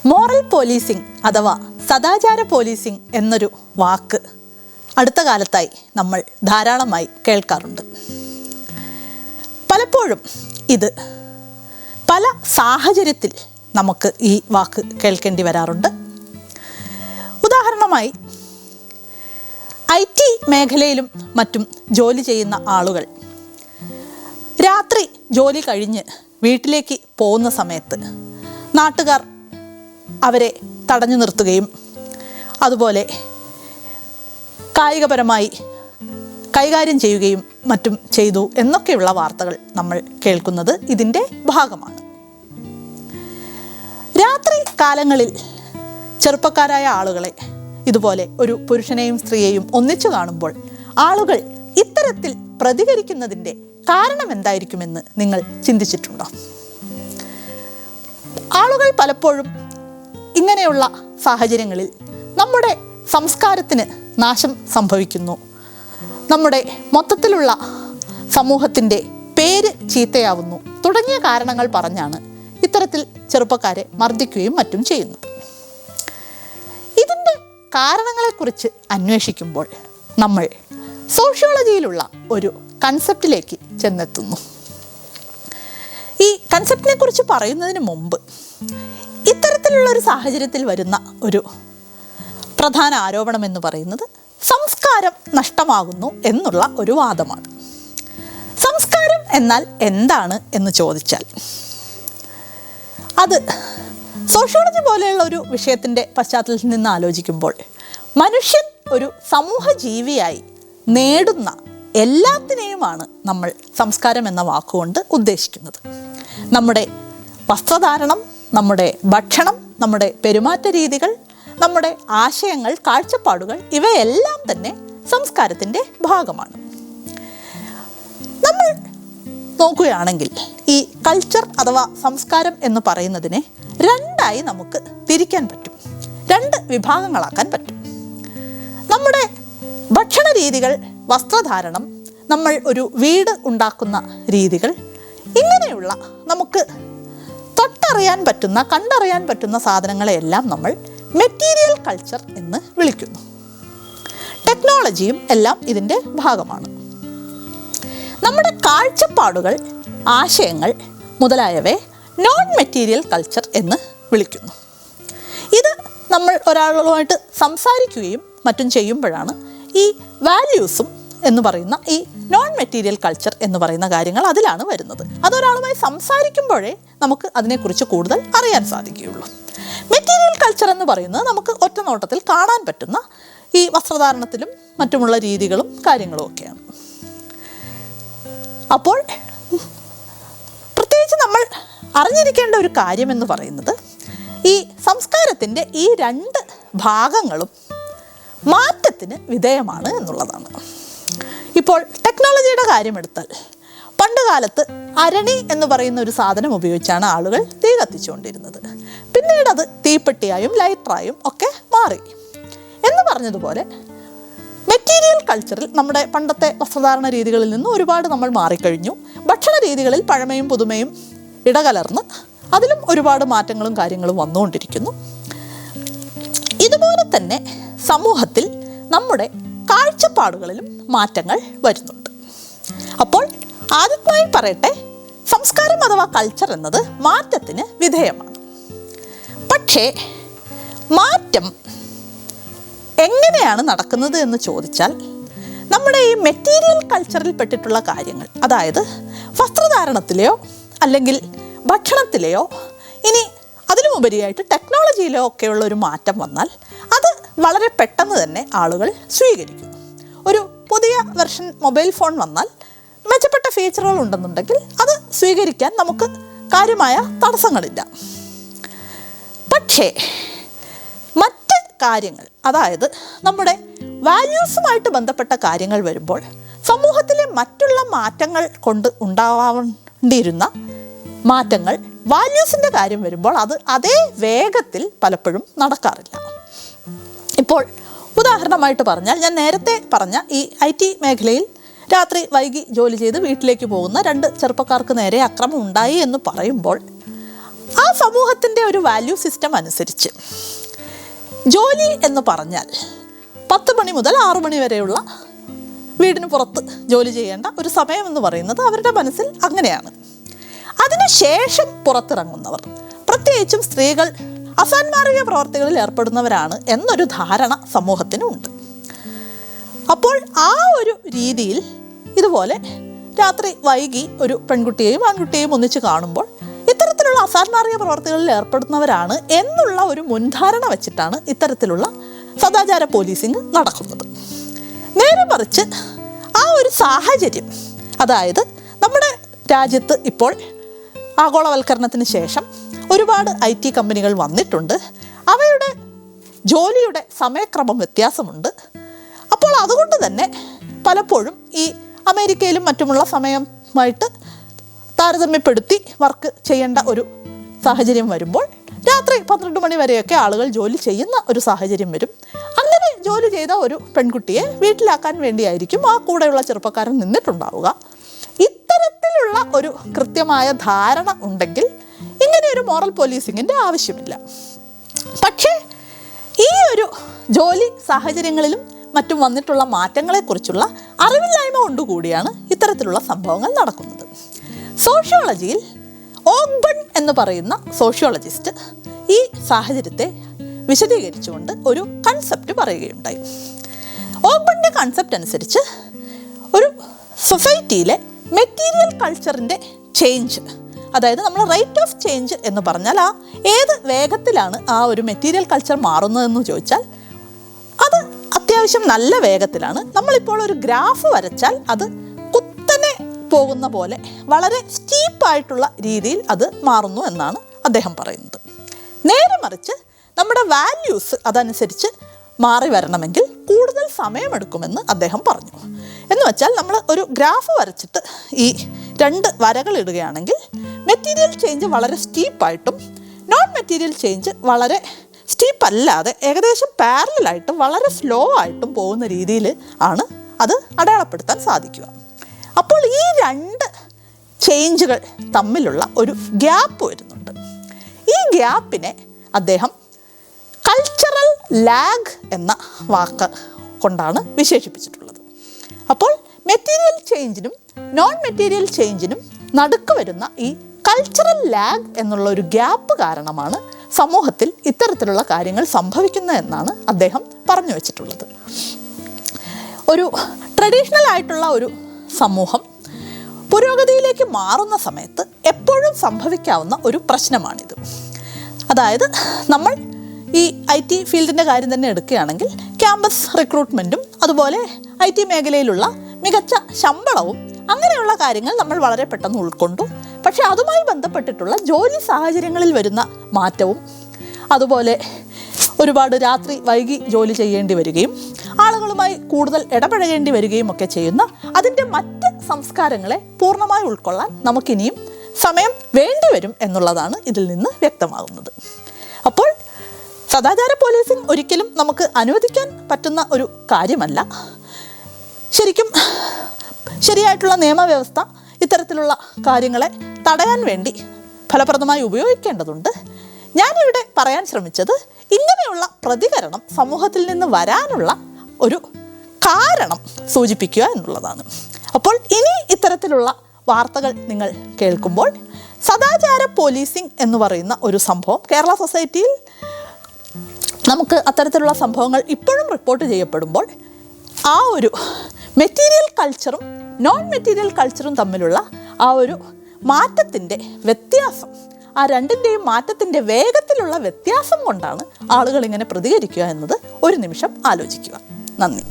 Moral policing അഥവാ സദാചാര policing എന്നൊരു വാക്ക് അടുത്ത കാലത്തായി നമ്മൾ ധാരാളമായി കേൾക്കാറുണ്ട്. പലപ്പോഴും ഇത് പല സാഹചര്യത്തിൽ നമുക്ക് ഈ വാക്ക് കേൾക്കേണ്ടി വരാറുണ്ട്. ഉദാഹരണമായി IT മേഖലയിലും മറ്റും ജോലി ചെയ്യുന്ന ആളുകൾ രാത്രി ജോലി കഴിഞ്ഞ് വീട്ടിലേക്ക് പോകുന്ന സമയത്ത് നാട്ടുകാർ അവരെ തടഞ്ഞു നിർത്തുകയും അതുപോലെ കായികപരമായി കൈകാര്യം ചെയ്യുകയും മറ്റും ചെയ്തു എന്നൊക്കെയുള്ള വാർത്തകൾ നമ്മൾ കേൾക്കുന്നത് ഇതിൻ്റെ ഭാഗമാണ്. രാത്രി കാലങ്ങളിൽ ചെറുപ്പക്കാരായ ആളുകളെ ഇതുപോലെ ഒരു പുരുഷനെയും സ്ത്രീയെയും ഒന്നിച്ചു കാണുമ്പോൾ ആളുകൾ ഇത്തരത്തിൽ പ്രതികരിക്കുന്നതിൻ്റെ കാരണം എന്തായിരിക്കുമെന്ന് നിങ്ങൾ ചിന്തിച്ചിട്ടുണ്ടോ? ആളുകൾ പലപ്പോഴും ഇങ്ങനെയുള്ള സാഹചര്യങ്ങളിൽ നമ്മുടെ സംസ്കാരത്തിന് നാശം സംഭവിക്കുന്നു, നമ്മുടെ മൊത്തത്തിലുള്ള സമൂഹത്തിൻ്റെ പേര് ചീത്തയാവുന്നു തുടങ്ങിയ കാരണങ്ങൾ പറഞ്ഞാണ് ഇത്തരത്തിൽ ചെറുപ്പക്കാരെ മർദ്ദിക്കുകയും മറ്റും ചെയ്യുന്നത്. ഇതിൻ്റെ കാരണങ്ങളെക്കുറിച്ച് അന്വേഷിക്കുമ്പോൾ നമ്മൾ സോഷ്യോളജിയിലുള്ള ഒരു കൺസെപ്റ്റിലേക്ക് ചെന്നെത്തുന്നു. ഈ കൺസെപ്റ്റിനെ കുറിച്ച് പറയുന്നതിന് മുമ്പ് ഇത്തരത്തിലുള്ള ഒരു സാഹചര്യത്തിൽ വരുന്ന ഒരു പ്രധാന ആരോപണം എന്ന് പറയുന്നത് സംസ്കാരം നഷ്ടമാകുന്നു എന്നുള്ള ഒരു വാദമാണ്. സംസ്കാരം എന്നാൽ എന്താണ് എന്ന് ചോദിച്ചാൽ അത് സോഷ്യോളജി പോലെയുള്ള ഒരു വിഷയത്തിൻ്റെ പശ്ചാത്തലത്തിൽ നിന്ന് ആലോചിക്കുമ്പോൾ മനുഷ്യൻ ഒരു സമൂഹ ജീവിയായി നേടുന്ന എല്ലാത്തിനെയുമാണ് നമ്മൾ സംസ്കാരം എന്ന വാക്കുകൊണ്ട് ഉദ്ദേശിക്കുന്നത്. നമ്മുടെ വസ്ത്രധാരണം, നമ്മുടെ ഭക്ഷണം, നമ്മുടെ പെരുമാറ്റ രീതികൾ, നമ്മുടെ ആശയങ്ങൾ, കാഴ്ചപ്പാടുകൾ ഇവയെല്ലാം തന്നെ സംസ്കാരത്തിൻ്റെ ഭാഗമാണ്. നമ്മൾ നോക്കുകയാണെങ്കിൽ ഈ കൾച്ചർ അഥവാ സംസ്കാരം എന്ന് പറയുന്നതിനെ രണ്ടായി നമുക്ക് തിരിക്കാൻ പറ്റും, രണ്ട് വിഭാഗങ്ങളാക്കാൻ പറ്റും. നമ്മുടെ ഭക്ഷണ രീതികൾ, വസ്ത്രധാരണം, നമ്മൾ ഒരു വീട് ഉണ്ടാക്കുന്ന രീതികൾ, ഇങ്ങനെയുള്ള നമുക്ക് തൊട്ടറിയാൻ പറ്റുന്ന, കണ്ടറിയാൻ പറ്റുന്ന സാധനങ്ങളെയെല്ലാം നമ്മൾ മെറ്റീരിയൽ കൾച്ചർ എന്ന് വിളിക്കുന്നു. ടെക്നോളജിയും എല്ലാം ഇതിൻ്റെ ഭാഗമാണ്. നമ്മുടെ കാഴ്ചപ്പാടുകൾ, ആശയങ്ങൾ മുതലായവയെ നോൺ മെറ്റീരിയൽ കൾച്ചർ എന്ന് വിളിക്കുന്നു. ഇത് നമ്മൾ ഒരാളുമായിട്ട് സംസാരിക്കുകയും മറ്റും ചെയ്യുമ്പോഴാണ് ഈ വാല്യൂസും എന്ന് പറയുന്ന ഈ നോൺ മെറ്റീരിയൽ കൾച്ചർ എന്ന് പറയുന്ന കാര്യങ്ങൾ അതിലാണ് വരുന്നത്. അതൊരാളുമായി സംസാരിക്കുമ്പോഴേ നമുക്ക് അതിനെക്കുറിച്ച് കൂടുതൽ അറിയാൻ സാധിക്കുകയുള്ളൂ. മെറ്റീരിയൽ കൾച്ചർ എന്ന് പറയുന്നത് നമുക്ക് ഒറ്റ നോട്ടത്തിൽ കാണാൻ പറ്റുന്ന ഈ വസ്ത്രധാരണത്തിലും മറ്റുമുള്ള രീതികളും കാര്യങ്ങളും ഒക്കെയാണ്. അപ്പോൾ പ്രത്യേകിച്ച് നമ്മൾ അറിഞ്ഞിരിക്കേണ്ട ഒരു കാര്യമെന്ന് പറയുന്നത് ഈ സംസ്കാരത്തിൻ്റെ ഈ രണ്ട് ഭാഗങ്ങളും മാറ്റത്തിന് വിധേയമാണ് എന്നുള്ളതാണ്. ഇപ്പോൾ ടെക്നോളജിയുടെ കാര്യമെടുത്താൽ പണ്ട് കാലത്ത് അരണി എന്ന് പറയുന്ന ഒരു സാധനം ഉപയോഗിച്ചാണ് ആളുകൾ തീ കത്തിച്ചുകൊണ്ടിരുന്നത്. പിന്നീട് അത് തീപ്പെട്ടിയായും ലൈറ്ററായും ഒക്കെ മാറി. എന്ന് പറഞ്ഞതുപോലെ മെറ്റീരിയൽ കൾച്ചറിൽ നമ്മുടെ പണ്ടത്തെ വസ്ത്രധാരണ രീതികളിൽ നിന്ന് ഒരുപാട് നമ്മൾ മാറിക്കഴിഞ്ഞു. ഭക്ഷണ രീതികളിൽ പഴമയും പുതുമയും ഇടകലർന്ന് അതിലും ഒരുപാട് മാറ്റങ്ങളും കാര്യങ്ങളും വന്നുകൊണ്ടിരിക്കുന്നു. ഇതുപോലെ തന്നെ സമൂഹത്തിൽ നമ്മുടെ കാഴ്ചപ്പാടുകളിലും മാറ്റങ്ങൾ വരുന്നുണ്ട്. അപ്പോൾ ആദ്യമായി പറയട്ടെ, സംസ്കാരം അഥവാ കൾച്ചർ എന്നത് മാറ്റത്തിന് വിധേയമാണ്. പക്ഷേ മാറ്റം എങ്ങനെയാണ് നടക്കുന്നത് എന്ന് ചോദിച്ചാൽ നമ്മുടെ ഈ മെറ്റീരിയൽ കൾച്ചറിൽ പെട്ടിട്ടുള്ള കാര്യങ്ങൾ, അതായത് വസ്ത്രധാരണത്തിലെയോ അല്ലെങ്കിൽ ഭക്ഷണത്തിലെയോ ഇനി അതിലുമുപരിയായിട്ട് ടെക്നോളജിയിലോ ഒക്കെയുള്ള ഒരു മാറ്റം വന്നാൽ അത് വളരെ പെട്ടെന്ന് തന്നെ ആളുകൾ സ്വീകരിക്കുന്നു. ഒരു പുതിയ വെർഷൻ മൊബൈൽ ഫോൺ വന്നാൽ മെച്ചപ്പെട്ട ഫീച്ചറുകൾ ഉണ്ടെന്നുണ്ടെങ്കിൽ അത് സ്വീകരിക്കാൻ നമുക്ക് കാര്യമായ തടസ്സങ്ങളില്ല. പക്ഷേ മറ്റ് കാര്യങ്ങൾ, അതായത് നമ്മുടെ വാല്യൂസുമായിട്ട് ബന്ധപ്പെട്ട കാര്യങ്ങൾ വരുമ്പോൾ സമൂഹത്തിലെ മറ്റുള്ള മാറ്റങ്ങൾ കൊണ്ട് ഉണ്ടാവേണ്ടിയിരുന്ന മാറ്റങ്ങൾ വാല്യൂസിൻ്റെ കാര്യം വരുമ്പോൾ അത് അതേ വേഗത്തിൽ പലപ്പോഴും നടക്കാറില്ല. ഇപ്പോൾ ഉദാഹരണമായിട്ട് പറഞ്ഞാൽ, ഞാൻ നേരത്തെ പറഞ്ഞ ഈ IT മേഖലയിൽ രാത്രി വൈകി ജോലി ചെയ്ത് വീട്ടിലേക്ക് പോകുന്ന രണ്ട് ചെറുപ്പക്കാർക്ക് നേരെ അക്രമം ഉണ്ടായി എന്ന് പറയുമ്പോൾ ആ സമൂഹത്തിൻ്റെ ഒരു വാല്യൂ സിസ്റ്റം അനുസരിച്ച് ജോലി എന്ന് പറഞ്ഞാൽ 10 മണി മുതൽ 6 മണി വരെയുള്ള വീടിന് പുറത്ത് ജോലി ചെയ്യേണ്ട ഒരു സമയം എന്ന് പറയുന്നത് അവരുടെ മനസ്സിൽ അങ്ങനെയാണ്. അതിനുശേഷം പുറത്തിറങ്ങുന്നവർ, പ്രത്യേകിച്ചും സ്ത്രീകൾ, അസാൻമാർഗിക പ്രവർത്തികളിൽ ഏർപ്പെടുന്നവരാണ് എന്നൊരു ധാരണ സമൂഹത്തിനുണ്ട്. അപ്പോൾ ആ ഒരു രീതിയിൽ ഇതുപോലെ രാത്രി വൈകി ഒരു പെൺകുട്ടിയെയും ആൺകുട്ടിയെയും ഒന്നിച്ച് കാണുമ്പോൾ ഇത്തരത്തിലുള്ള അസാൻമാർഗിക പ്രവർത്തികളിൽ ഏർപ്പെടുന്നവരാണ് എന്നുള്ള ഒരു മുൻധാരണ വെച്ചിട്ടാണ് ഇത്തരത്തിലുള്ള സദാചാര പോലീസിങ് നടക്കുന്നത്. നേരെ മറിച്ച് ആ ഒരു സാഹചര്യം, അതായത് നമ്മുടെ രാജ്യത്ത് ഇപ്പോൾ ആഗോളവൽക്കരണത്തിന് ശേഷം ഒരുപാട് IT കമ്പനികൾ വന്നിട്ടുണ്ട്. അവയുടെ ജോലിയുടെ സമയക്രമം വ്യത്യാസമുണ്ട്. അപ്പോൾ അതുകൊണ്ട് തന്നെ പലപ്പോഴും ഈ അമേരിക്കയിലും മറ്റുമുള്ള സമയമായിട്ട് താരതമ്യപ്പെടുത്തി വർക്ക് ചെയ്യേണ്ട ഒരു സാഹചര്യം വരുമ്പോൾ രാത്രി 12 മണി വരെയൊക്കെ ആളുകൾ ജോലി ചെയ്യുന്ന ഒരു സാഹചര്യം വരും. അങ്ങനെ ജോലി ചെയ്ത ഒരു പെൺകുട്ടിയെ വീട്ടിലാക്കാൻ വേണ്ടിയായിരിക്കും ആ കൂടെയുള്ള ചെറുപ്പക്കാരൻ നിന്നിട്ടുണ്ടാവുക. ഇത്തരത്തിലുള്ള ഒരു കൃത്യമായ ധാരണ ഉണ്ടെങ്കിൽ ഇങ്ങനെയൊരു മോറൽ പോലീസിങ്ങിൻ്റെ ആവശ്യമില്ല. പക്ഷേ ഈ ഒരു ജോലി സാഹചര്യങ്ങളിലും മറ്റും വന്നിട്ടുള്ള മാറ്റങ്ങളെക്കുറിച്ചുള്ള അറിവില്ലായ്മ കൊണ്ടുകൂടിയാണ് ഇത്തരത്തിലുള്ള സംഭവങ്ങൾ നടക്കുന്നത്. സോഷ്യോളജിയിൽ ഓഗ്ബൺ എന്ന് പറയുന്ന സോഷ്യോളജിസ്റ്റ് ഈ സാഹചര്യത്തെ വിശദീകരിച്ചുകൊണ്ട് ഒരു കൺസെപ്റ്റ് പറയുകയുണ്ടായി. ഓഗ്ബണിൻ്റെ കൺസെപ്റ്റ് അനുസരിച്ച് ഒരു സൊസൈറ്റിയിലെ മെറ്റീരിയൽ കൾച്ചറിൻ്റെ ചേഞ്ച്, അതായത് നമ്മൾ റേറ്റ് ഓഫ് ചേഞ്ച് എന്ന് പറഞ്ഞാൽ ആ ഏത് വേഗത്തിലാണ് ആ ഒരു മെറ്റീരിയൽ കൾച്ചർ മാറുന്നതെന്ന് ചോദിച്ചാൽ അത് അത്യാവശ്യം നല്ല വേഗത്തിലാണ്. നമ്മളിപ്പോൾ ഒരു ഗ്രാഫ് വരച്ചാൽ അത് കുത്തനെ പോകുന്ന പോലെ വളരെ സ്റ്റീപ്പായിട്ടുള്ള രീതിയിൽ അത് മാറുന്നു എന്നാണ് അദ്ദേഹം പറയുന്നത്. നേരെ മറിച്ച് നമ്മുടെ വാല്യൂസ് അതനുസരിച്ച് മാറി വരണമെങ്കിൽ കൂടുതൽ സമയമെടുക്കുമെന്ന് അദ്ദേഹം പറഞ്ഞു. എന്ന് വെച്ചാൽ നമ്മൾ ഒരു ഗ്രാഫ് വരച്ചിട്ട് ഈ 2 വരകൾ ഇടുകയാണെങ്കിൽ മെറ്റീരിയൽ ചേഞ്ച് വളരെ സ്റ്റീപ്പായിട്ടും നോൺ മെറ്റീരിയൽ ചേഞ്ച് വളരെ സ്റ്റീപ്പ് അല്ലാതെ ഏകദേശം പാരലായിട്ട് വളരെ സ്ലോ ആയിട്ടും പോകുന്ന രീതിയിൽ ആണ് അത് അടയാളപ്പെടുത്താൻ സാധിക്കുക. അപ്പോൾ ഈ 2 ചേഞ്ചുകൾ തമ്മിലുള്ള ഒരു ഗ്യാപ്പ് വരുന്നുണ്ട്. ഈ ഗ്യാപ്പിനെ അദ്ദേഹം കൾച്ചറൽ ലാഗ് എന്ന വാക്ക് കൊണ്ടാണ് വിശേഷിപ്പിച്ചിട്ടുള്ളത്. അപ്പോൾ മെറ്റീരിയൽ ചേഞ്ചിനും നോൺ മെറ്റീരിയൽ ചേഞ്ചിനും നടുക്ക് വരുന്ന ഈ കൾച്ചറൽ ലാഗ് എന്നുള്ള ഒരു ഗ്യാപ്പ് കാരണമാണ് സമൂഹത്തിൽ ഇത്തരത്തിലുള്ള കാര്യങ്ങൾ സംഭവിക്കുന്നതെന്നാണ് അദ്ദേഹം പറഞ്ഞു വച്ചിട്ടുള്ളത്. ഒരു ട്രഡീഷണൽ ആയിട്ടുള്ള ഒരു സമൂഹം പുരോഗതിയിലേക്ക് മാറുന്ന സമയത്ത് എപ്പോഴും സംഭവിക്കാവുന്ന ഒരു പ്രശ്നമാണിത്. അതായത് നമ്മൾ ഈ IT ഫീൽഡിൻ്റെ കാര്യം തന്നെ എടുക്കുകയാണെങ്കിൽ ക്യാമ്പസ് റിക്രൂട്ട്മെൻറ്റും അതുപോലെ IT മേഖലയിലുള്ള മികച്ച ശമ്പളവും അങ്ങനെയുള്ള കാര്യങ്ങൾ നമ്മൾ വളരെ പെട്ടെന്ന് ഉൾക്കൊണ്ടു. പക്ഷേ അതുമായി ബന്ധപ്പെട്ടിട്ടുള്ള ജോലി സാഹചര്യങ്ങളിൽ വരുന്ന മാറ്റവും അതുപോലെ ഒരുപാട് രാത്രി വൈകി ജോലി ചെയ്യേണ്ടി വരികയും ആളുകളുമായി കൂടുതൽ ഇടപഴകേണ്ടി വരികയും ഒക്കെ ചെയ്യുന്ന അതിൻ്റെ മറ്റ് സംസ്കാരങ്ങളെ പൂർണ്ണമായി ഉൾക്കൊള്ളാൻ നമുക്കിനിയും സമയം വേണ്ടിവരും എന്നുള്ളതാണ് ഇതിൽ നിന്ന് വ്യക്തമാകുന്നത്. അപ്പോൾ സദാചാര പോലീസിംഗ് ഒരിക്കലും നമുക്ക് അനുവദിക്കാൻ പറ്റുന്ന ഒരു കാര്യമല്ല. ശരിക്കും ശരിയായിട്ടുള്ള നിയമവ്യവസ്ഥ ഇത്തരത്തിലുള്ള കാര്യങ്ങളെ തടയാൻ വേണ്ടി ഫലപ്രദമായി ഉപയോഗിക്കേണ്ടതുണ്ട്. ഞാനിവിടെ പറയാൻ ശ്രമിച്ചത് ഇങ്ങനെയുള്ള പ്രതികരണം സമൂഹത്തിൽ നിന്ന് വരാനുള്ള ഒരു കാരണം സൂചിപ്പിക്കുക എന്നുള്ളതാണ്. അപ്പോൾ ഇനി ഇത്തരത്തിലുള്ള വാർത്തകൾ നിങ്ങൾ കേൾക്കുമ്പോൾ സദാചാര പോലീസിംഗ് എന്ന് പറയുന്ന ഒരു സംഭവം കേരള സൊസൈറ്റിയിൽ നമുക്ക് അത്തരത്തിലുള്ള സംഭവങ്ങൾ ഇപ്പോഴും റിപ്പോർട്ട് ചെയ്യപ്പെടുമ്പോൾ ആ ഒരു മെറ്റീരിയൽ കൾച്ചറും നോൺ മെറ്റീരിയൽ കൾച്ചറും തമ്മിലുള്ള ആ ഒരു മാറ്റത്തിൻ്റെ വ്യത്യാസം, ആ രണ്ടിൻ്റെയും മാറ്റത്തിൻ്റെ വേഗത്തിലുള്ള വ്യത്യാസം കൊണ്ടാണ് ആളുകൾ ഇങ്ങനെ പ്രതികരിക്കുക എന്നത് ഒരു നിമിഷം ആലോചിക്കുക. നന്ദി.